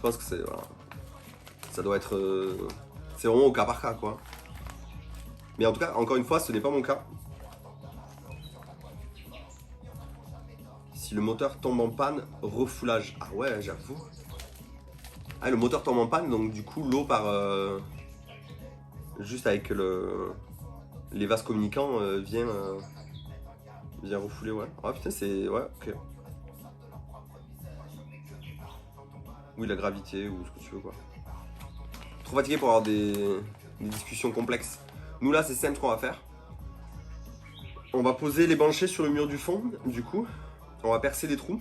pense que c'est... Voilà. Ça doit être... c'est vraiment au cas par cas, quoi. Mais en tout cas, encore une fois, ce n'est pas mon cas. Si le moteur tombe en panne, refoulage. Ah ouais, j'avoue. Ah, le moteur tombe en panne, donc du coup, l'eau part... juste avec les vases communicants vient refouler, ouais. Ah putain, c'est... Ouais, ok. Oui, la gravité ou ce que tu veux, quoi. Trop fatigué pour avoir des discussions complexes. Nous, là, c'est simple ce qu'on va faire. On va poser les banchets sur le mur du fond, du coup. On va percer des trous.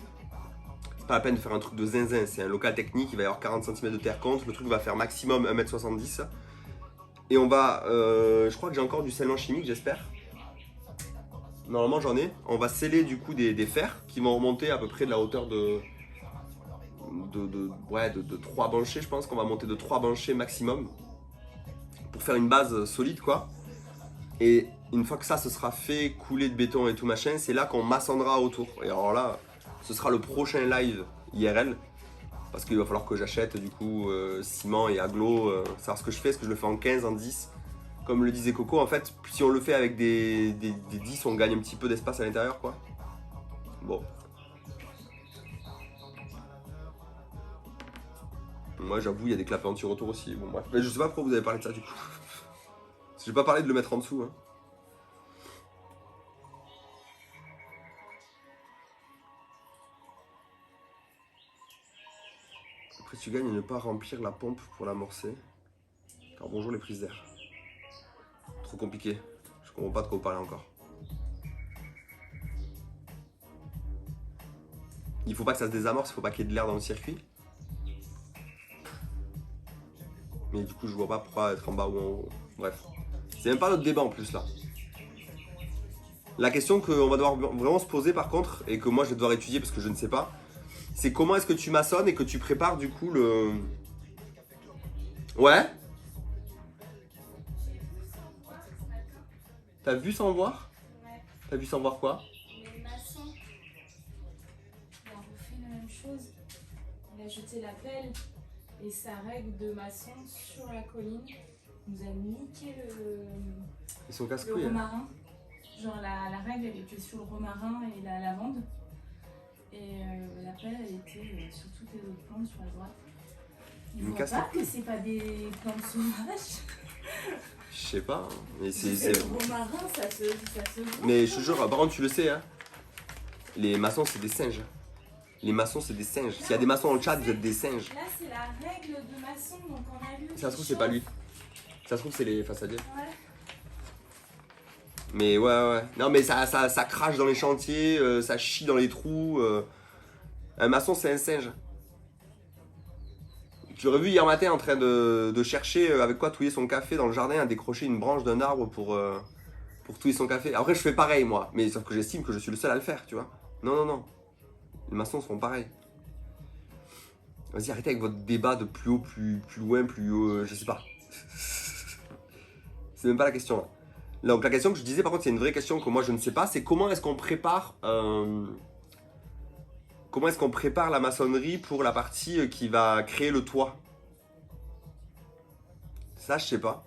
C'est pas la peine de faire un truc de zinzin, c'est un local technique, il va y avoir 40 cm de terre contre. Le truc va faire maximum 1,70 m. Et on va... je crois que j'ai encore du scellant chimique, j'espère. Normalement, j'en ai. On va sceller, du coup, des fers qui vont remonter à peu près de la hauteur de 3 banchets, je pense qu'on va monter de 3 banchets maximum pour faire une base solide, quoi. Et une fois que ça se sera fait, couler de béton et tout machin, c'est là qu'on maçonnera autour. Et alors là, ce sera le prochain live IRL, parce qu'il va falloir que j'achète du coup ciment et aglo, savoir ce que je fais, est-ce que je le fais en 15, en 10. Comme le disait Coco, en fait, si on le fait avec des 10, on gagne un petit peu d'espace à l'intérieur, quoi. Bon. Moi, j'avoue, il y a des clapets anti-retour aussi. Bon, bref. Mais je sais pas pourquoi vous avez parlé de ça, du coup. J'ai pas parlé de le mettre en dessous, hein. Après, tu gagnes à ne pas remplir la pompe pour l'amorcer. Alors, bonjour les prises d'air. Trop compliqué. Je comprends pas de quoi vous parlez encore. Il faut pas que ça se désamorce, il faut pas qu'il y ait de l'air dans le circuit. Mais du coup, je vois pas pourquoi être en bas ou en haut. Bref. C'est même pas notre débat en plus là. La question qu'on va devoir vraiment se poser par contre, et que moi je vais devoir étudier parce que je ne sais pas, c'est comment est-ce que tu maçonnes et que tu prépares du coup le... Ouais. T'as vu sans voir? Ouais. T'as vu sans voir quoi? Les maçons, il a refait la même chose. Il a jeté la pelle et sa règle de maçon sur la colline nous a niqué Ils sont le casse-couilles. Hein. romarin. Genre la règle elle était sur le romarin et la lavande. Et la pelle elle était sur toutes les autres plantes sur la droite. Ils voient pas que c'est pas des plantes sauvages. Je sais pas, hein. Mais c'est... Le romarin ça se voit. Mais je te jure, par contre tu le sais, hein. Les maçons c'est des singes. Les maçons c'est des singes. S'il y a des maçons dans le chat, vous êtes des singes. Là c'est la règle de maçon, donc on a lu. Ça se trouve c'est pas lui. Ça se trouve c'est les façadiers. Ouais. Mais ouais. Non mais ça crache dans les chantiers, ça chie dans les trous. Un maçon c'est un singe. Tu l'aurais vu hier matin en train de chercher avec quoi touiller son café dans le jardin, à décrocher une branche d'un arbre pour touiller son café. Après je fais pareil moi, mais sauf que j'estime que je suis le seul à le faire, tu vois. Non. Les maçons seront pareils. Vas-y, arrêtez avec votre débat de plus haut, plus loin, plus haut, je sais pas. C'est même pas la question là. Donc la question que je disais par contre, c'est une vraie question que moi je ne sais pas, c'est comment est-ce qu'on prépare la maçonnerie pour la partie qui va créer le toit. Ça je sais pas.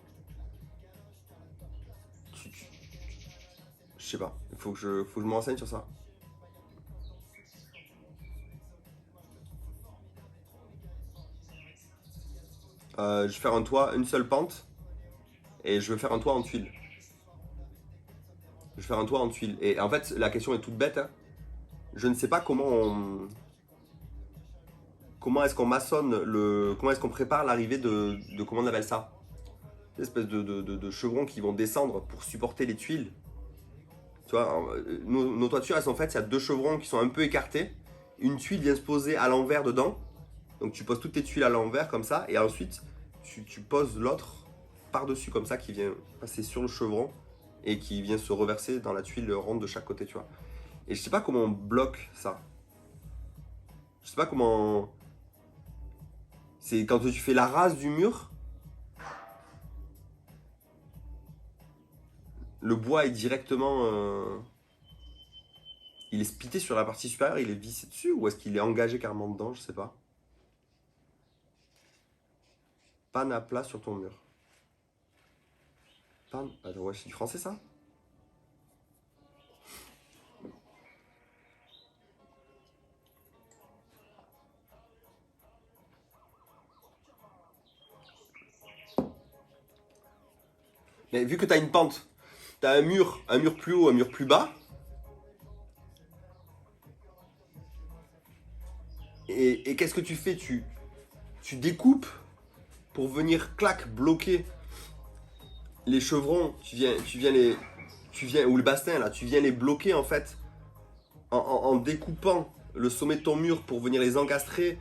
Je sais pas. Il faut que je me renseigne sur ça. Je vais faire un toit, une seule pente. Et je vais faire un toit en tuiles. Je vais faire un toit en tuiles. Et en fait, la question est toute bête. Hein. Je ne sais pas comment est-ce qu'on maçonne comment est-ce qu'on prépare l'arrivée de comment on appelle ça, des espèces de chevrons qui vont descendre pour supporter les tuiles. Tu vois, nos toitures elles sont faites, il y a 2 chevrons qui sont un peu écartés. Une tuile vient se poser à l'envers dedans. Donc tu poses toutes tes tuiles à l'envers comme ça. Et ensuite tu poses l'autre par-dessus comme ça qui vient passer sur le chevron et qui vient se reverser dans la tuile ronde de chaque côté, tu vois. Et je sais pas comment on bloque ça. Je sais pas comment... C'est quand tu fais la rase du mur, le bois est directement... il est splitté sur la partie supérieure, il est vissé dessus ou est-ce qu'il est engagé carrément dedans, je sais pas. panne à plat sur ton mur. Panne... Attends, ouais, c'est du français ça? Mais vu que tu as une pente, tu as un mur plus haut, un mur plus bas. Et qu'est-ce que tu fais? Tu découpes pour venir, clac, bloquer les chevrons. Tu viens, ou le bastin là, tu viens les bloquer en fait en découpant le sommet de ton mur pour venir les encastrer.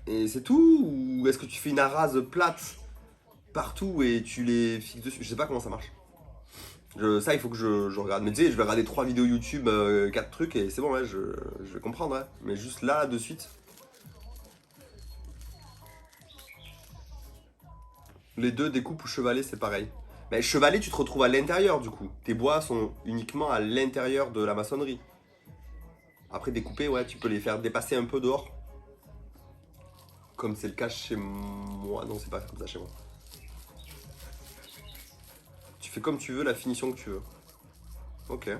Et c'est tout? Ou est-ce que tu fais une arase plate partout et tu les fixes dessus? Je sais pas comment ça marche. Ça, il faut que je regarde. Mais tu sais, je vais regarder 3 vidéos YouTube, 4 trucs et c'est bon, ouais, je vais comprendre. Ouais. Mais juste là, de suite. Les deux, découpe ou chevalet, c'est pareil. Mais chevalet, tu te retrouves à l'intérieur du coup. Tes bois sont uniquement à l'intérieur de la maçonnerie. Après, découper, ouais, tu peux les faire dépasser un peu dehors. Comme c'est le cas chez moi. Non, c'est pas comme ça chez moi. Tu fais comme tu veux, la finition que tu veux. Ok.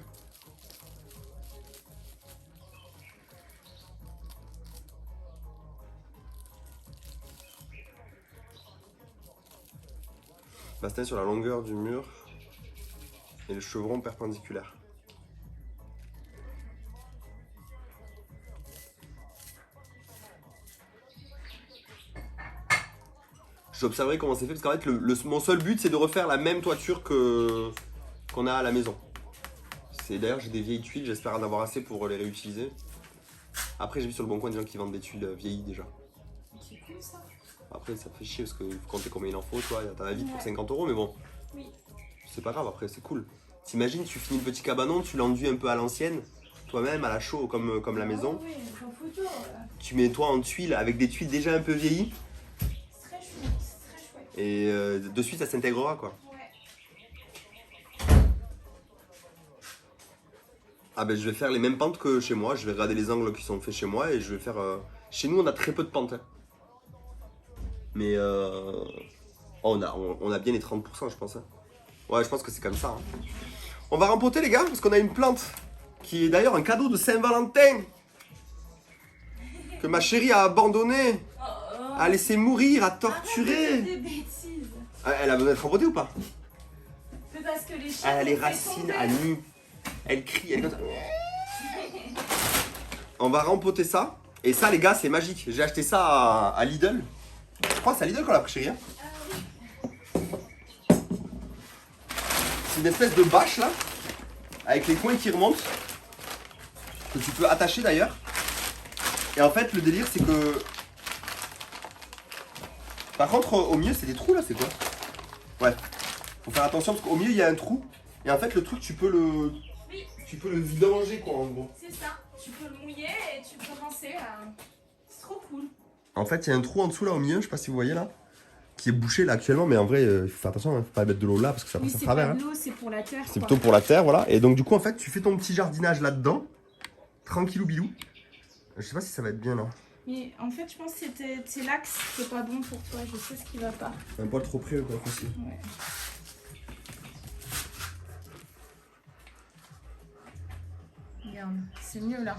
Bastin sur la longueur du mur et le chevron perpendiculaire. J'observerai comment c'est fait parce qu'en fait mon seul but c'est de refaire la même toiture qu'on a à la maison. D'ailleurs j'ai des vieilles tuiles, j'espère en avoir assez pour les réutiliser. Après j'ai vu sur le bon coin des gens qui vendent des tuiles vieillies déjà. C'est cool ça. Après ça fait chier parce qu'il faut compter combien il en faut, toi, t'en as vite pour 50 € mais bon. Oui. C'est pas grave, après c'est cool. T'imagines, tu finis le petit cabanon, tu l'enduis un peu à l'ancienne, toi-même à la chaux comme la maison. Oui, en photo. Tu mets toi en tuiles avec des tuiles déjà un peu vieillies. C'est très chouette, c'est très chouette. Et de suite ça s'intégrera quoi. Ouais. Ah ben je vais faire les mêmes pentes que chez moi, je vais regarder les angles qui sont faits chez moi et je vais faire... Chez nous on a très peu de pentes. Hein. Mais on a bien les 30% je pense. Hein. Ouais je pense que c'est comme ça. Hein. On va rempoter les gars parce qu'on a une plante qui est d'ailleurs un cadeau de Saint-Valentin. Que ma chérie a abandonné, a laissé mourir, a torturé. Des bêtises. Elle a besoin d'être rempotée ou pas? C'est parce que les chiens. Elle a les racines à nu. Elle crie, elle est comme ça. On va rempoter ça. Et ça les gars c'est magique. J'ai acheté ça à Lidl. Je crois que c'est à Lidl qu'on l'a pris chérie. Hein. C'est une espèce de bâche là. Avec les coins qui remontent. Que tu peux attacher d'ailleurs. Et en fait le délire c'est que... Par contre au milieu c'est des trous là, c'est quoi? Ouais. Faut faire attention parce qu'au milieu il y a un trou. Et en fait le truc tu peux le... Oui. Tu peux le vidanger quoi en gros. C'est ça. Tu peux le mouiller et tu peux commencer à... C'est trop cool. En fait il y a un trou en dessous là au milieu, je sais pas si vous voyez là. Qui est bouché là actuellement, mais en vrai il faut faire attention, hein, faut pas mettre de l'eau là parce que ça passe à travers. C'est pas de l'eau, c'est pour la terre. C'est plutôt pour la terre, voilà. Et donc du coup en fait tu fais ton petit jardinage là-dedans. Tranquillou bilou. Je sais pas si ça va être bien là. Mais en fait je pense que c'est l'axe qui est pas bon pour toi, je sais ce qui va pas. Un poil trop près quoi aussi. Ouais. Regarde, c'est mieux là.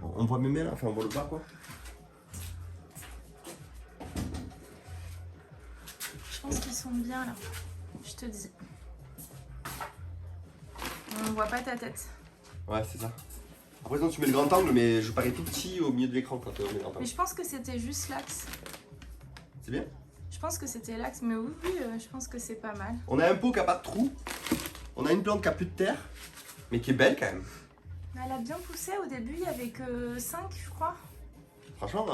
On voit mes mains là, enfin on voit le bas quoi. Je pense qu'ils sont bien là, je te dis. On voit pas ta tête. Ouais c'est ça. Après sinon tu mets le grand angle mais je parais tout petit au milieu de l'écran quand tu mets le grand Mais angle. je pense que c'était juste l'axe. C'est bien? Je pense que c'était l'axe, mais oui, je pense que c'est pas mal. On a un pot qui a pas de trou. On a une plante qui a plus de terre. Mais qui est belle quand même. Elle a bien poussé, au début il y avait que 5 je crois. Franchement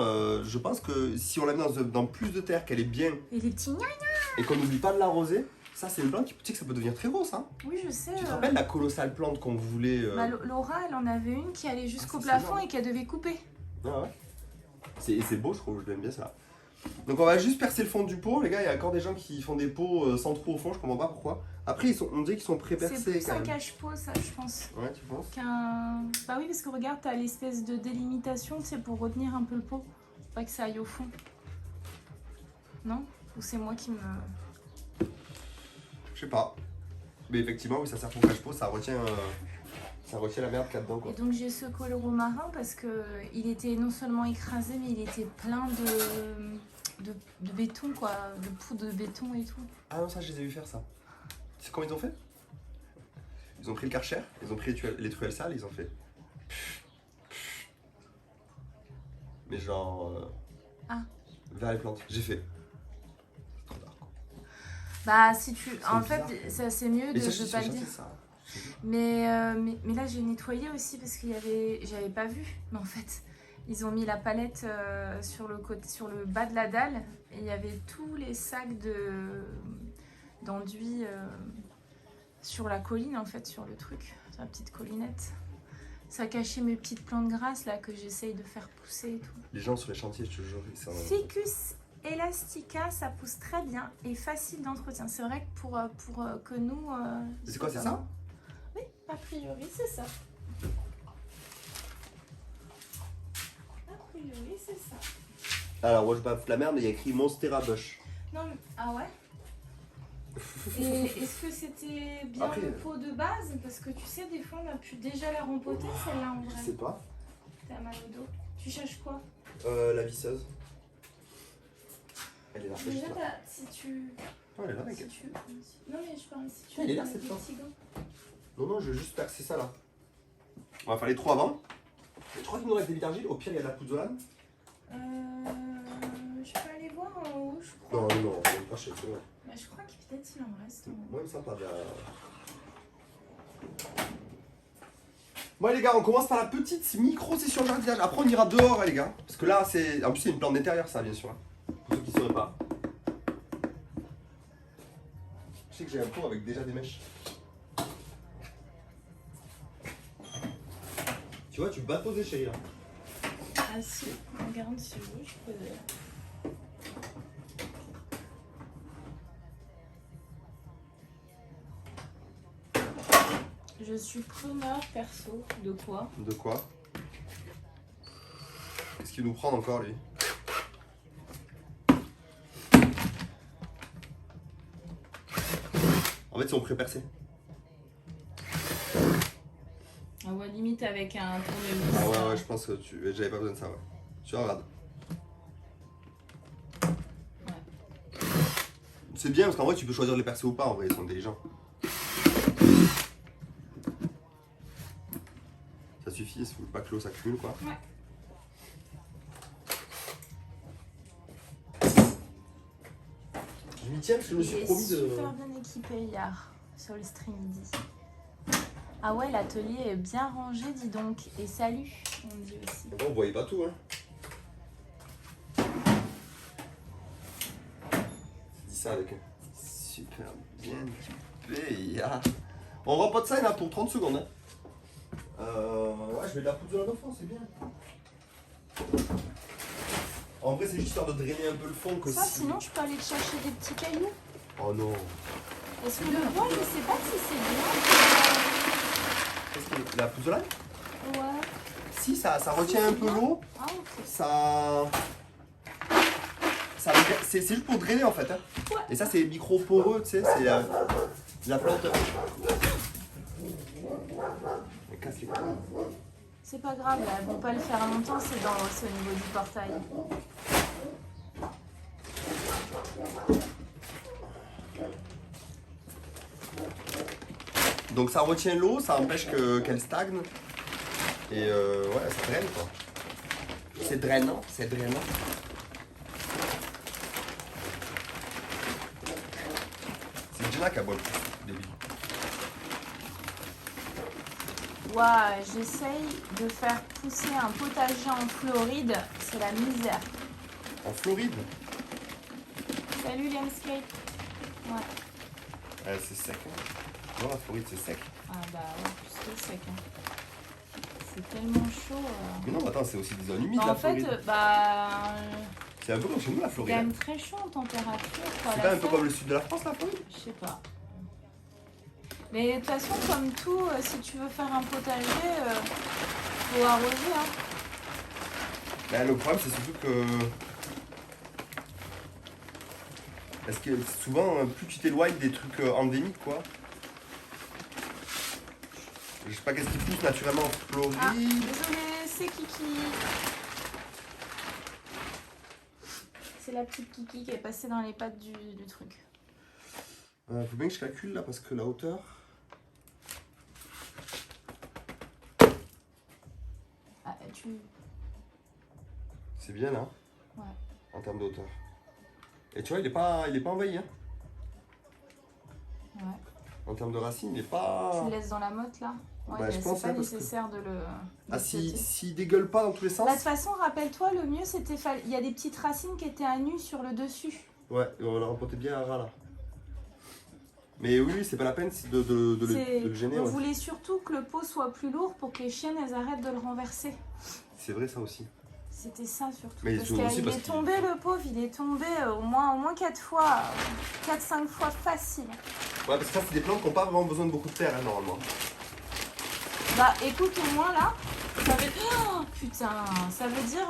je pense que si on la met dans plus de terre, qu'elle est bien. Et les petits gnas. Et qu'on n'oublie pas de l'arroser. Ça c'est une plante qui, tu sais que ça peut devenir très gros ça. Oui je sais. Tu te rappelles la colossale plante qu'on voulait Laura elle en avait une qui allait jusqu'au c'est plafond énorme. et qu'elle devait couper. Ah ouais. C'est beau je trouve, je l'aime bien ça. Donc on va juste percer le fond du pot, les gars, il y a encore des gens qui font des pots sans trou au fond, je comprends pas pourquoi. Après on dirait qu'ils sont C'est pré-percés plus quand un même. cache-pot ça je pense. Ouais tu penses? Bah oui parce que regarde t'as l'espèce de délimitation, c'est pour retenir un peu le pot. Pour pas que ça aille au fond. Non? Ou c'est moi qui me... Je sais pas. Mais effectivement, oui, ça sert pour cache-pot, ça retient la merde qu'il y a dedans, quoi. Et donc j'ai secoué le romarin parce que il était non seulement écrasé, mais il était plein de béton, quoi, de poudre de béton et tout. Ah non, ça, je les ai vu faire ça. Tu sais comment ils ont fait? Ils ont pris le Karcher, ils ont pris les truelles sales, ils ont fait. Mais genre. Vers les plantes. J'ai fait. C'est trop tard, quoi. Bah, si tu. En bizarre, fait, c'est mieux de ça, ne pas le dire. Ça. Mais là, j'ai nettoyé aussi parce qu'il y avait. J'avais pas vu. Mais en fait, ils ont mis la palette sur le bas de la dalle. Et il y avait tous les sacs d'enduit sur la colline, en fait, sur le truc. Sur la petite collinette. Ça cachait mes petites plantes grasses là que j'essaye de faire pousser et tout. Les gens sur les chantiers, je te jure, ils sont. Ficus elastica, ça pousse très bien et facile d'entretien. C'est vrai que pour que nous... c'est quoi, c'est ça? Oui, a priori, c'est ça. A priori, c'est ça. Alors, moi je baffe la merde, mais il y a écrit Monstera Bush. Non, mais... Ah ouais? Et est-ce que c'était bien Après, le pot de base? Parce que tu sais, des fois, on a pu déjà la rempoter, celle-là, en vrai. Je sais pas. T'as mal au dos. Tu cherches quoi? La visseuse. Elle est là. Déjà, si tu... Oh, elle est là, Si mec. tu... Non, mais je parle si tu... Elle est là, cette plante. Non, je veux juste percer ça là. On va faire les 3 avant. Je crois qu'il nous reste des vides d'argile. Au pire, il y a de la pouzzolane. Je peux aller voir en haut, je crois. Non, on va pas chez toi. Bah, je crois qu'il peut-être il en reste en haut. Moi, il me semble pas. Bon, les gars, on commence par la petite micro-session jardinage. Après, on ira dehors, les gars. Parce que là, c'est. En plus, c'est une plante d'intérieur, ça, bien sûr. Pour ceux qui ne sauraient pas. Je sais que j'ai un pot avec déjà des mèches. Tu vois, tu bats posé, chérie, là. Ah si, regarde si vous, je peux... Je suis preneur perso. De quoi? De quoi? Qu'est-ce qu'il nous prend encore, lui? En fait, c'est on pré-percé. Ah ouais, limite avec un tournevis. Ah ouais, je pense que j'avais pas besoin de ça, ouais. Tu regardes. Ouais. C'est bien parce qu'en vrai, tu peux choisir de les percer ou pas, en vrai, ils sont intelligents. Ça suffit, il faut pas que l'eau s'accumule, quoi. Ouais. Je m'y tiens parce que je me suis promis de. Il est super bien équipé hier sur le stream midi. Ah ouais, l'atelier est bien rangé, dis donc. Et salut, on dit aussi. Bon, on voyait pas tout, hein. Dis ça avec un super bien équipé, ya. On rempote ça, il y en a pour 30 secondes, hein. Ouais, je mets de la poudre de la fond, c'est bien. En vrai, c'est juste histoire de drainer un peu le fond que Ça, si... sinon, je peux aller te chercher des petits cailloux. Oh non. Parce que le bois, je sais pas si c'est Qu'est-ce que... La pouzzolane? bien. Ouais. Si, ça retient un peu l'eau. Ah, ok. C'est juste pour drainer en fait. Hein. Ouais. Et ça, c'est micro-poreux, tu sais, c'est la plante. Mais casse les couilles. C'est pas grave, là, elles vont pas le faire longtemps, c'est au niveau du portail. Donc ça retient l'eau, ça empêche qu'elle stagne. Et ouais, ça draine quoi. C'est drainant, c'est drainant. C'est Jenna qui a boit le plus, débile. Ouah, j'essaye de faire pousser un potager en Floride, c'est la misère. En Floride? Salut Landscape. Ouais. C'est sec. Hein. Non, la Floride c'est sec. Ah bah ouais, plus que sec. Hein. C'est tellement chaud. Mais non, attends, c'est aussi des zones humides En la fait, Floride. C'est un peu comme chez nous la c'est Floride. quand même très chaud en température. Quoi, C'est la pas un peu serre. comme le sud de la France la Floride? Je sais pas. Mais de toute façon, comme tout, si tu veux faire un potager, faut arroser. Hein. Bah, le problème c'est surtout que Parce que souvent, plus tu t'éloignes des trucs endémiques, quoi. Je sais pas qu'est-ce qui pousse naturellement en Floride. Ah, désolé, c'est Kiki. C'est la petite Kiki qui est passée dans les pattes du truc. Faut bien que je calcule là parce que la hauteur. Ah, C'est bien là. Ouais. En termes de hauteur. Et tu vois, il est pas envahi. Hein. Ouais. En termes de racines, il est pas. Tu le laisses dans la motte là. Ouais, bah, je pense c'est pas parce nécessaire de le. Ah, s'il dégueule pas dans tous les sens. Bah, de toute façon, rappelle-toi, le mieux c'était. Il y a des petites racines qui étaient à nu sur le dessus. Ouais, on l'a remporté bien à ras là. Mais oui, c'est pas la peine de le gêner. On ouais. voulait surtout que le pot soit plus lourd pour que les chiennes elles arrêtent de le renverser. C'est vrai ça aussi. C'était ça surtout. Mais parce qu'il est tombé le pauvre, il est tombé au moins 4 fois, 4-5 fois facile. Ouais, parce que ça c'est des plantes qui n'ont pas vraiment besoin de beaucoup de terre hein, normalement. Bah écoute, au moins là, ça veut... Oh, putain, ça veut dire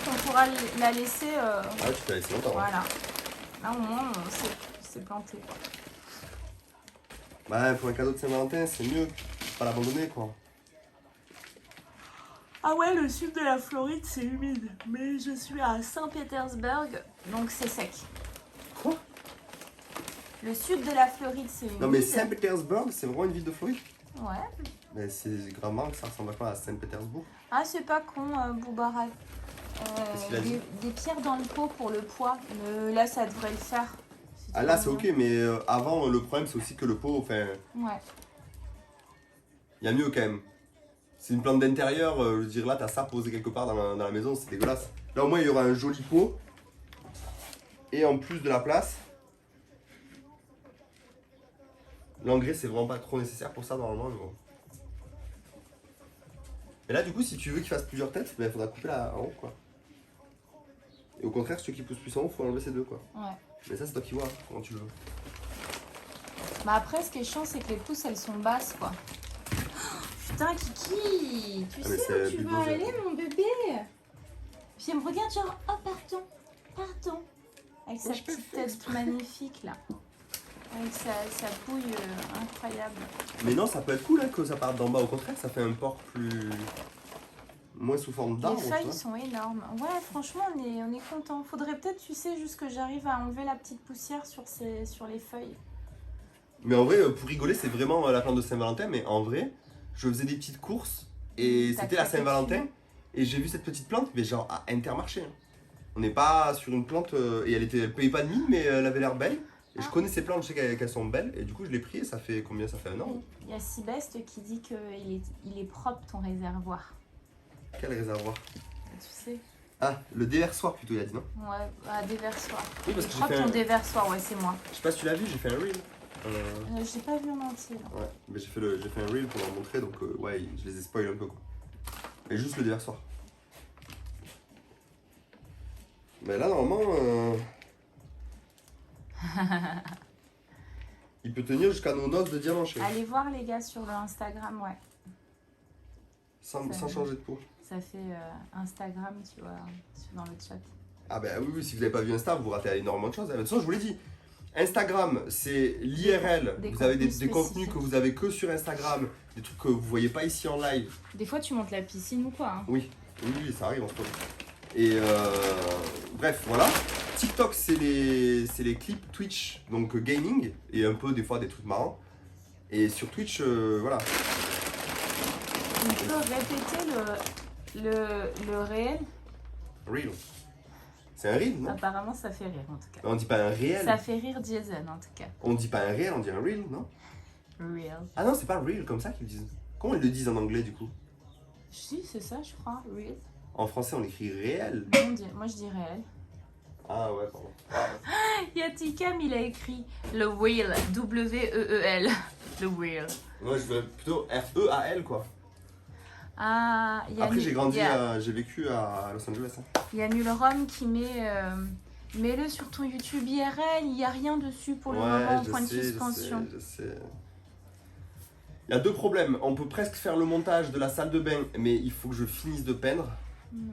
qu'on pourra la laisser... Ah, tu peux la laisser longtemps. Voilà. Là au moins, c'est planté. Quoi. Bah pour un cadeau de Saint-Valentin, c'est mieux de pas l'abandonner quoi. Ah ouais, le sud de la Floride, c'est humide. Mais je suis à Saint-Pétersbourg, donc c'est sec. Quoi? Le sud de la Floride, c'est humide. Non mais Saint-Pétersbourg, c'est vraiment une ville de Floride? Ouais. Mais c'est gravement que ça ressemble pas à Saint-Pétersbourg. Ah, c'est pas con, Boubarak. Qu'est-ce qu'il a dit? Des pierres dans le pot pour le poids. Là, ça devrait le faire. Ah là c'est ok, mais avant le problème c'est aussi que le pot, enfin... Ouais. Il y a mieux quand même. C'est une plante d'intérieur, je veux dire là t'as ça posé quelque part dans la maison, c'est dégueulasse. Là au moins il y aura un joli pot. Et en plus de la place. L'engrais c'est vraiment pas trop nécessaire pour ça normalement mais bon. Et là du coup si tu veux qu'il fasse plusieurs têtes, il faudra couper là en haut quoi. Et au contraire ceux qui poussent plus en haut, faut enlever ces deux quoi. Ouais. Mais ça c'est toi qui vois, comment tu le veux. Bah après ce qui est chiant c'est que les pousses elles sont basses quoi. Putain Kiki, tu sais où tu veux aller mon bébé? Puis elle me regarde genre, oh pardon. Avec sa petite tête magnifique là. Avec sa bouille incroyable. Mais non, ça peut être cool hein, que ça parte d'en bas, au contraire, ça fait un port plus... moins sous forme d'arbre. Les feuilles sont énormes. Ouais, franchement, on est content. Faudrait peut-être, tu sais, juste que j'arrive à enlever la petite poussière sur les feuilles. Mais en vrai, pour rigoler, c'est vraiment la plante de Saint-Valentin, mais en vrai, je faisais des petites courses et c'était la Saint-Valentin. Et j'ai vu cette petite plante, mais genre à Intermarché. Hein. On n'est pas sur une plante, et elle payait pas de mine, mais elle avait l'air belle. Et je connais ces plantes, je sais qu'elles sont belles, et du coup je l'ai pris et ça fait combien? Ça fait un an. Il y a Sibeste qui dit qu'il est propre ton réservoir. Quel réservoir? Tu sais. Ah, le déversoir plutôt, il a dit non? Ouais, déversoir. Oui, parce que propre ton déversoir, ouais, c'est moi. Je sais pas si tu l'as vu, j'ai fait un reel. J'ai pas vu en entier. Là. Ouais, mais j'ai fait un reel pour leur montrer, donc ouais, je les ai spoilés un peu quoi. Et juste le déversoir. Mais là, normalement, il peut tenir jusqu'à nos noces de diamant, chérie. Allez voir les gars sur le Instagram, ouais. Sans changer de peau. Ça fait Instagram, tu vois, dans le chat. Ah bah oui, si vous n'avez pas vu Insta, vous ratez énormément de choses. De toute façon, je vous l'ai dit, Instagram, c'est l'IRL. Vous avez des contenus que vous avez que sur Instagram, des trucs que vous voyez pas ici en live. Des fois, tu montes la piscine ou quoi hein. Oui, ça arrive en ce moment. Et bref, voilà. TikTok, c'est les clips Twitch, donc gaming, et un peu des fois des trucs marrants. Et sur Twitch, voilà. On peut répéter le réel? Reel. C'est un reel, non? Apparemment, ça fait rire en tout cas. On dit pas un réel. Ça fait rire Jason en tout cas. On dit pas un réel, on dit un reel, non? Real. Ah non, c'est pas reel comme ça qu'ils le disent. Comment ils le disent en anglais du coup? Si, c'est ça, je crois. Real. En français, on écrit réel. Moi, je dis réel. Ah ouais, pardon. Yatikam, il a écrit le real. W-E-E-L. Le real. Moi, je veux plutôt R-E-A-L quoi. Ah, après, j'ai vécu à Los Angeles. Hein. Il y a Nulrom qui met. Mets-le sur ton YouTube IRL, il n'y a rien dessus pour le moment, point de suspension. Je sais. Il y a deux problèmes. On peut presque faire le montage de la salle de bain, mais il faut que je finisse de peindre.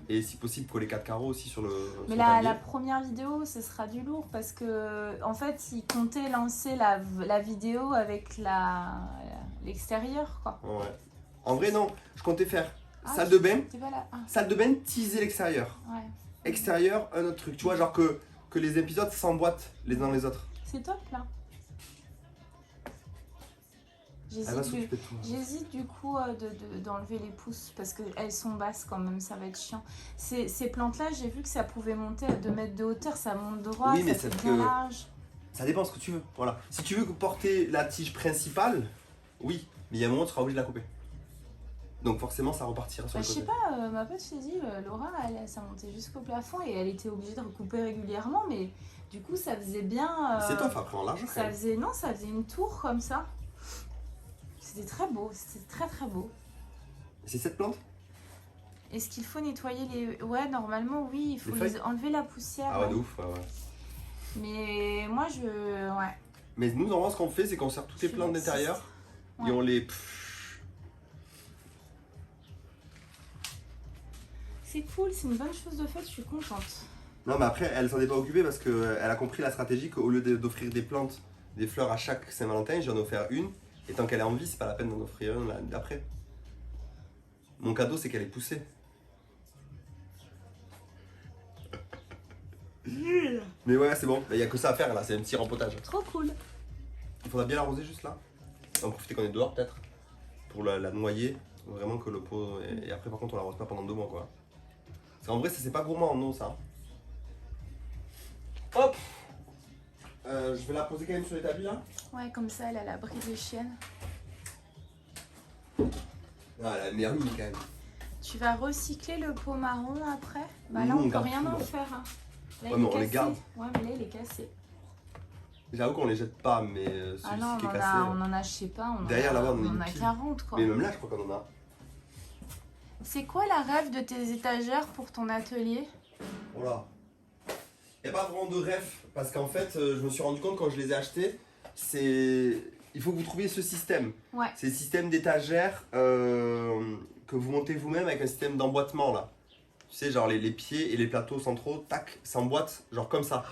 Et si possible, coller 4 carreaux aussi sur le. Mais la première vidéo, ce sera du lourd parce que en fait, il comptait lancer la vidéo avec l'extérieur, quoi. Ouais. En vrai, non. Je comptais faire salle de bain, Ah. salle de bain, teaser l'extérieur. Ouais. Extérieur, un autre truc. Tu vois, genre que les épisodes s'emboîtent les uns dans les autres. C'est top, là. J'hésite du coup d'enlever les pousses parce qu'elles sont basses quand même, ça va être chiant. Ces plantes-là, j'ai vu que ça pouvait monter à 2 mètres de hauteur, ça monte droit, oui, mais ça fait bien large. Ça dépend ce que tu veux. Voilà. Si tu veux porter la tige principale, oui, mais il y a un moment tu seras obligé de la couper. Donc forcément, ça repartira sur le côté. Je sais pas, ma pote s'est dit, Laura, ça montait jusqu'au plafond et elle était obligée de recouper régulièrement, mais du coup, ça faisait bien. C'est tough après en largeur. Ça faisait une tour comme ça. C'était très beau, c'était très très beau. C'est cette plante? Est-ce qu'il faut nettoyer les... Ouais, normalement, oui, il faut enlever la poussière. Ah ouais, de ouf, ouais. Mais moi, ouais. Mais nous, normalement, ce qu'on fait, c'est qu'on serre toutes les plantes d'intérieur et on les... C'est cool, c'est une bonne chose de fait, je suis contente. Non, mais après, elle s'en est pas occupée parce qu'elle a compris la stratégie qu'au lieu d'offrir des plantes, des fleurs à chaque Saint-Valentin, j'en ai offert une. Et tant qu'elle est en vie, c'est pas la peine d'en offrir une l'année d'après. Mon cadeau, c'est qu'elle est poussée. Mais ouais, c'est bon. Il n'y a que ça à faire là, c'est un petit rempotage. Trop cool. Il faudra bien l'arroser juste là. On va profiter qu'on est dehors peut-être. Pour la noyer. Vraiment que le pot. Et après, par contre, on l'arrose pas pendant 2 mois quoi. Parce qu'en vrai, c'est pas gourmand en eau ça. Hop! Je vais la poser quand même sur l'établi là. Ouais, comme ça, elle a l'abri des chiennes. Ah, elle a une meilleure mine quand même. Tu vas recycler le pot marron après? Bah là, on peut rien en faire. Hein. Là, ouais, mais on les garde. Ouais, mais là, il est cassé. J'avoue qu'on les jette pas, mais ah non, qui est cassé. On en a, je sais pas, derrière là-bas, on en a 40 quoi. Mais même là, je crois qu'on en a. C'est quoi la rêve de tes étagères pour ton atelier? Voilà. Il n'y a pas vraiment de rêve, parce qu'en fait, je me suis rendu compte quand je les ai achetés, il faut que vous trouviez ce système. Ouais. C'est le système d'étagère que vous montez vous-même avec un système d'emboîtement là. Tu sais, genre les pieds et les plateaux centraux, tac, s'emboîtent, genre comme ça.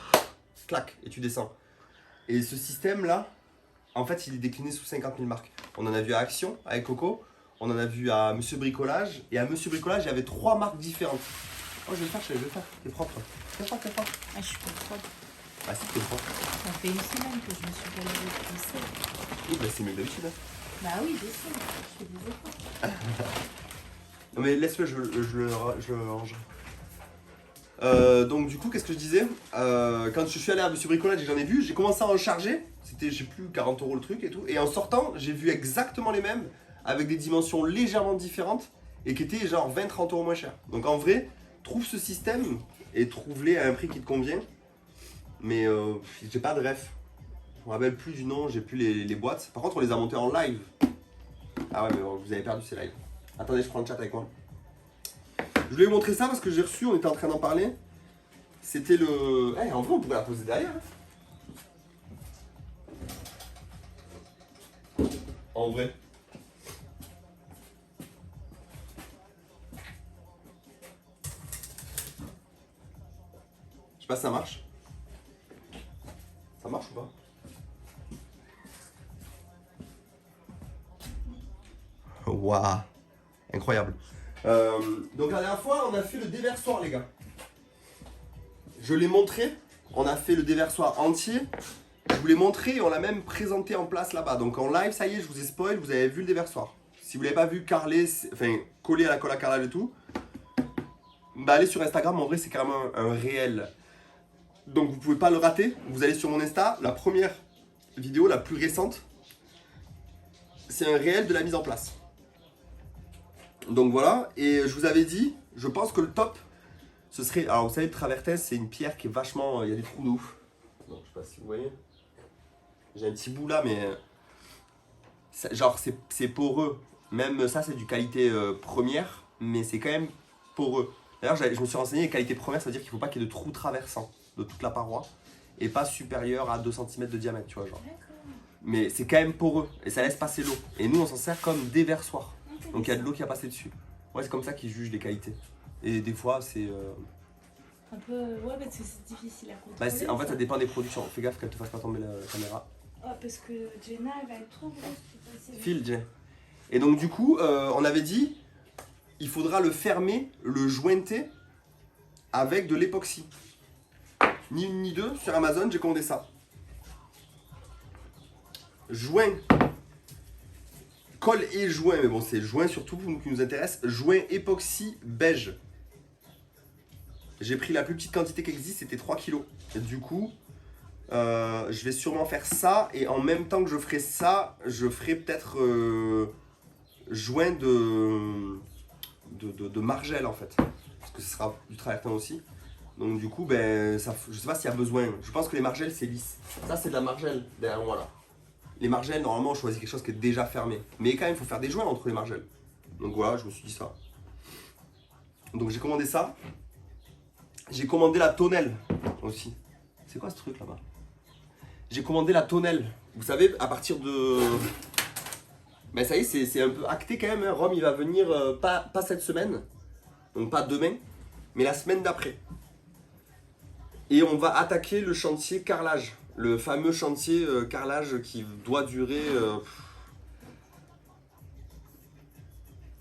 Clac, et tu descends. Et ce système là, en fait, il est décliné sous 50 000 marques. On en a vu à Action avec Coco, on en a vu à Monsieur Bricolage, et à Monsieur Bricolage, il y avait 3 marques différentes. Oh, je vais le faire, t'es propre. T'es propre. Ah, je suis pas propre. Ah, si, t'es propre. Ça fait une semaine que je me suis pas lavée comme ça. Oui, bah c'est mieux que d'habitude. Hein. Bah oui, je sais, je fais des efforts. Non, mais laisse-le, je le range. Donc, du coup, qu'est-ce que je disais? Quand je suis allé à Monsieur Bricolage et j'en ai vu, j'ai commencé à en charger. C'était, je sais plus, 40 € le truc et tout. Et en sortant, j'ai vu exactement les mêmes, avec des dimensions légèrement différentes et qui étaient genre 20-30 € moins cher. Donc, en vrai, trouve ce système et trouve-les à un prix qui te convient. Mais j'ai pas de ref. Je me rappelle plus du nom, j'ai plus les boîtes. Par contre, on les a montées en live. Ah ouais, mais bon, vous avez perdu ces lives. Attendez, je prends le chat avec moi. Je voulais vous montrer ça parce que j'ai reçu, on était en train d'en parler. C'était le... Eh, en vrai, on pourrait la poser derrière. Hein. En vrai. Je sais pas si ça marche. Ça marche ou pas? Waouh, incroyable. Donc la dernière fois, on a fait le déversoir, les gars. Je l'ai montré. On a fait le déversoir entier. Je vous l'ai montré et on l'a même présenté en place là-bas. Donc en live, ça y est, je vous ai spoil, vous avez vu le déversoir. Si vous l'avez pas vu carrelé, enfin collé à la colle à carrelage et tout, bah allez sur Instagram, en vrai c'est carrément un réel. Donc vous pouvez pas le rater. Vous allez sur mon Insta, la première vidéo, la plus récente, c'est un réel de la mise en place. Donc voilà, et je vous avais dit, je pense que le top, ce serait... Alors vous savez, le travertès, c'est une pierre qui est vachement... Il y a des trous de ouf. Donc je sais pas si vous voyez. J'ai un petit bout là, mais... Genre c'est poreux. Même ça, c'est du qualité première, mais c'est quand même poreux. D'ailleurs, je me suis renseigné, qualité première, ça veut dire qu'il ne faut pas qu'il y ait de trous traversants de toute la paroi. Et pas supérieur à 2 cm de diamètre, tu vois, genre. Mais c'est quand même poreux, et ça laisse passer l'eau. Et nous, on s'en sert comme déversoir. Donc il y a de l'eau qui a passé dessus. Ouais, c'est comme ça qu'ils jugent les qualités. Et des fois, c'est... Un peu, ouais, parce que c'est difficile à contrôler. en fait, ça dépend des productions. Fais gaffe qu'elle te fasse pas tomber la caméra. Ah, parce que Jenna, elle va être trop grosse. File, Jay. Et donc, du coup, on avait dit, il faudra le fermer, le jointer avec de l'époxy. Ni une ni deux, sur Amazon, j'ai commandé ça. Joint. Colle et joint, mais bon, c'est joint surtout qui nous intéresse. Joint époxy beige. J'ai pris la plus petite quantité qui existe, c'était 3 kilos. Et du coup, je vais sûrement faire ça. Et en même temps que je ferai ça, je ferai peut-être joint de margelle en fait. Parce que ce sera du travertin aussi. Donc du coup, ben, ça, je sais pas s'il y a besoin. Je pense que les margelles, c'est lisse. Ça, c'est de la margelle derrière moi là. Les margelles, normalement, on choisit quelque chose qui est déjà fermé. Mais quand même, il faut faire des joints entre les margelles. Donc voilà, je me suis dit ça. Donc j'ai commandé ça. J'ai commandé la tonnelle aussi. C'est quoi ce truc là-bas? J'ai commandé la tonnelle. Vous savez, à partir de... Ben ça y est, c'est un peu acté quand même. Hein. Rome, il va venir pas cette semaine. Donc pas demain, mais la semaine d'après. Et on va attaquer le chantier carrelage. Le fameux chantier carrelage qui doit durer...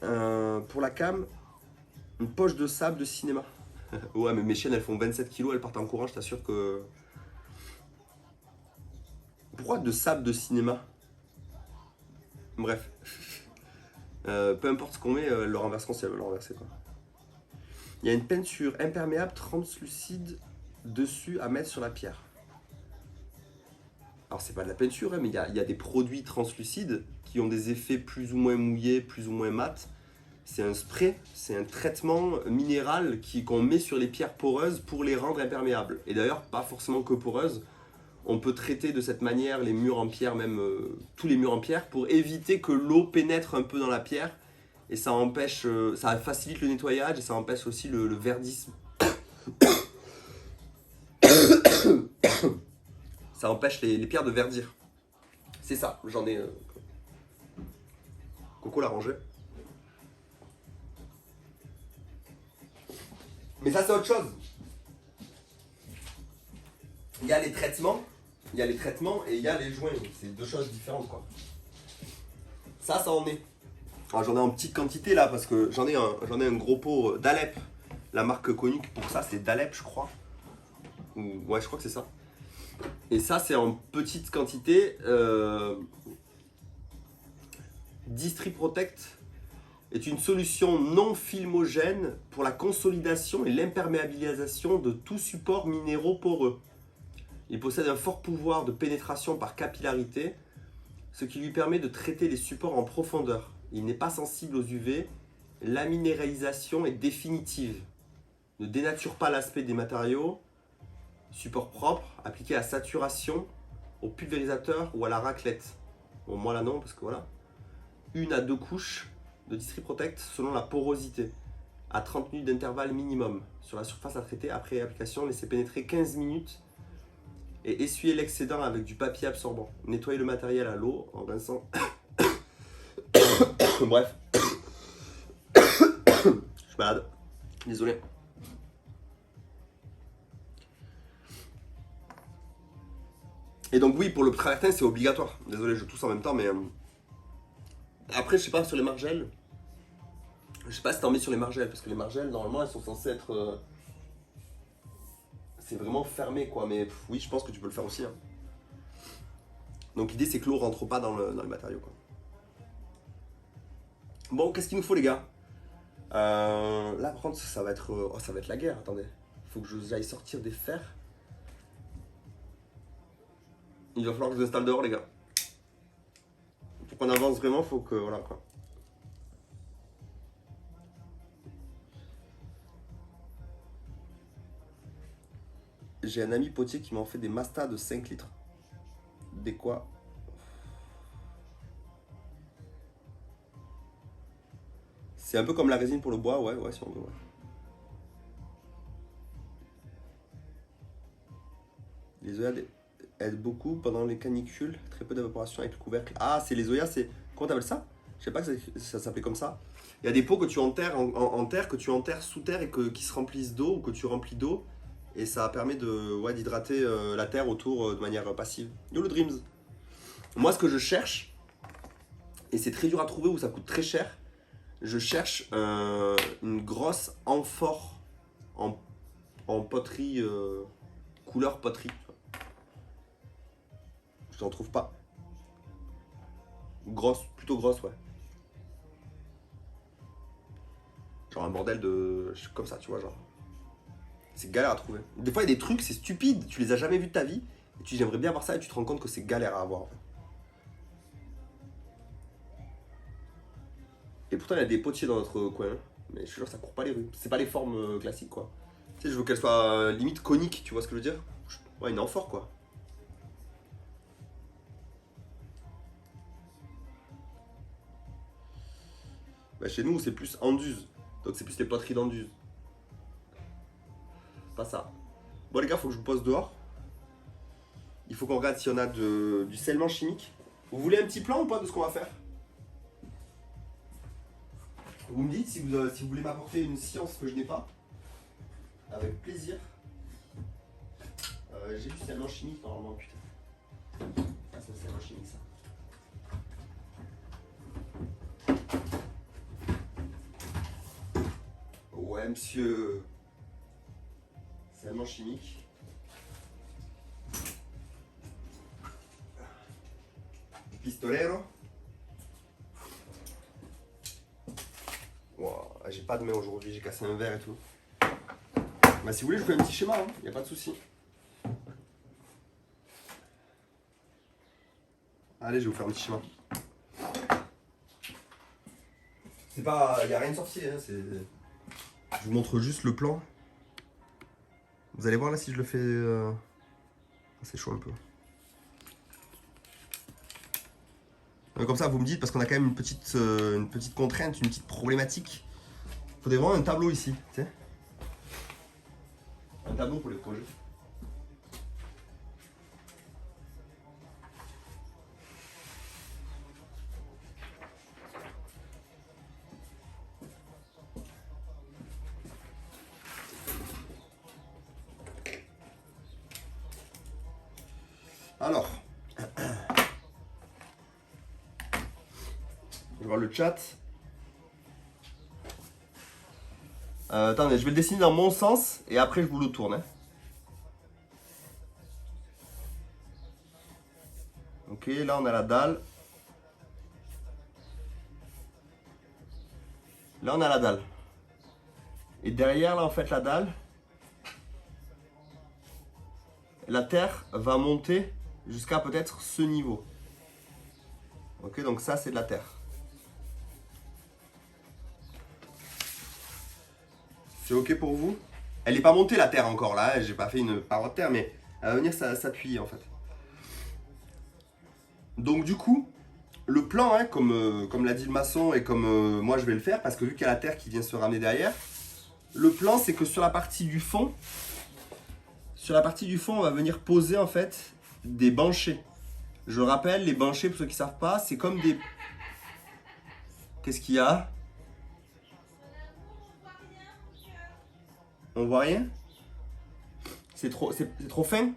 pour la cam, une poche de sable de cinéma. Ouais, mais mes chiennes, elles font 27 kilos, elles partent en courant, je t'assure que... Pourquoi de sable de cinéma? Bref. Peu importe ce qu'on met, le renverseront si elles veulent le renverser, quoi. Il y a une peinture imperméable translucide dessus à mettre sur la pierre. Alors, c'est pas de la peinture, hein, mais il y a des produits translucides qui ont des effets plus ou moins mouillés, plus ou moins mat. C'est un spray, c'est un traitement minéral qu'on met sur les pierres poreuses pour les rendre imperméables. Et d'ailleurs, pas forcément que poreuses. On peut traiter de cette manière les murs en pierre, même tous les murs en pierre, pour éviter que l'eau pénètre un peu dans la pierre. Et ça empêche, ça facilite le nettoyage et ça empêche aussi le verdissement. Ça empêche les pierres de verdir. C'est ça, j'en ai... Coco l'a rangé. Mais ça, c'est autre chose. Il y a les traitements, et il y a les joints. C'est deux choses différentes, quoi. Ça en est. Alors, j'en ai en petite quantité là, parce que j'en ai un gros pot d'Alep. La marque connue pour ça, c'est d'Alep, je crois. Ouais, je crois que c'est ça. Et ça, c'est en petite quantité. Distri Protect est une solution non filmogène pour la consolidation et l'imperméabilisation de tout support minéraux poreux. Il possède un fort pouvoir de pénétration par capillarité, ce qui lui permet de traiter les supports en profondeur. Il n'est pas sensible aux UV, la minéralisation est définitive. Ne dénature pas l'aspect des matériaux. Support propre, appliqué à saturation, au pulvérisateur ou à la raclette. Bon, moi là non, parce que voilà. 1 à 2 couches de Distri Protect selon la porosité, à 30 minutes d'intervalle minimum. Sur la surface à traiter, après application, laissez pénétrer 15 minutes et essuyez l'excédent avec du papier absorbant. Nettoyez le matériel à l'eau en rinçant. Bref. Je suis malade. Désolé. Et donc oui, pour le travertin, c'est obligatoire. Désolé, je tousse en même temps, mais... Après, je sais pas, sur les margelles. Je sais pas si t'en mets sur les margelles, parce que les margelles, normalement, elles sont censées être... C'est vraiment fermé, quoi. Mais oui, je pense que tu peux le faire aussi. Hein. Donc l'idée, c'est que l'eau rentre pas dans le matériau, quoi. Bon, qu'est-ce qu'il nous faut, les gars? Là, par contre, ça va être... Oh, ça va être la guerre, attendez. Faut que j'aille sortir des fers. Il va falloir que je les installe dehors, les gars. Pour qu'on avance vraiment, faut que... Voilà, quoi. J'ai un ami potier qui m'en fait des mastas de 5 litres. Des quoi? C'est un peu comme la résine pour le bois, ouais, si on veut, ouais. Les œillades aident beaucoup pendant les canicules, très peu d'évaporation avec le couvercle. Ah, c'est les œillades, c'est... Comment t'appelles ça? Je sais pas que ça s'appelait comme ça. Il y a des pots que tu enterres en terre, que tu enterres sous terre et qui se remplissent d'eau ou que tu remplis d'eau. Et ça permet d'hydrater la terre autour de manière passive. Yo le Dreams. Moi, ce que je cherche, et c'est très dur à trouver ou ça coûte très cher, je cherche une grosse amphore en poterie, couleur poterie. Je n'en trouve pas. Grosse, plutôt grosse, ouais. Genre un bordel de... comme ça, tu vois, genre. C'est galère à trouver. Des fois, il y a des trucs, c'est stupide, tu les as jamais vus de ta vie, et tu dis j'aimerais bien avoir ça, et tu te rends compte que c'est galère à avoir. Et pourtant, il y a des potiers dans notre coin, hein. Mais je suis sûr que ça court pas les rues. C'est pas les formes classiques, quoi. Tu sais, je veux qu'elles soient limite coniques, tu vois ce que je veux dire? Ouais, une amphore, quoi. Bah, chez nous, c'est plus Anduze. Donc, c'est plus les poteries d'Anduze. Pas ça. Bon, les gars, faut que je vous pose dehors. Il faut qu'on regarde si on a du scellement chimique. Vous voulez un petit plan ou pas de ce qu'on va faire? Vous me dites si vous voulez m'apporter une science que je n'ai pas. Avec plaisir. J'ai du scellement chimique normalement, putain. Ah, c'est le scellement chimique, ça. Ouais, monsieur. Scellement chimique. Pistolero. Wow, j'ai pas de main aujourd'hui, j'ai cassé un verre et tout. Bah si vous voulez, je vous fais un petit schéma, hein. Y a pas de souci. Allez, je vais vous faire un petit schéma. C'est pas... y a rien de sorcier, hein, c'est... Je vous montre juste le plan. Vous allez voir là si je le fais... C'est chaud un peu. Comme ça, vous me dites, parce qu'on a quand même une petite contrainte, une petite problématique. Il faudrait vraiment un tableau ici, tu sais. Un tableau pour les projets. Alors, je vais voir le chat. Attendez, je vais le dessiner dans mon sens et après je vous le tourne. Hein. Ok, là on a la dalle. Là on a la dalle. Et derrière là en fait la dalle, la terre va monter jusqu'à peut-être ce niveau. Ok, donc ça c'est de la terre. C'est ok pour vous? Elle n'est pas montée la terre encore là, j'ai pas fait une paroi de terre, mais elle va venir s'appuyer en fait. Donc du coup, le plan, hein, comme l'a dit le maçon et comme moi je vais le faire, parce que vu qu'il y a la terre qui vient se ramener derrière, le plan c'est que sur la partie du fond, on va venir poser en fait des banchets. Je rappelle, les banchets, pour ceux qui ne savent pas, c'est comme des... Qu'est-ce qu'il y a? On voit rien? C'est trop fin?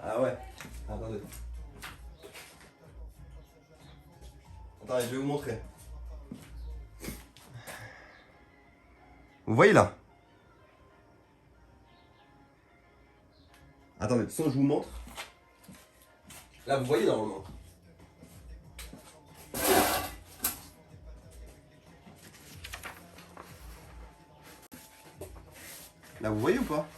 Ah ouais. Attendez. Attendez, je vais vous montrer. Vous voyez là? Attendez, de toute façon, je vous montre. Là, vous voyez normalement. Là, vous voyez ou pas?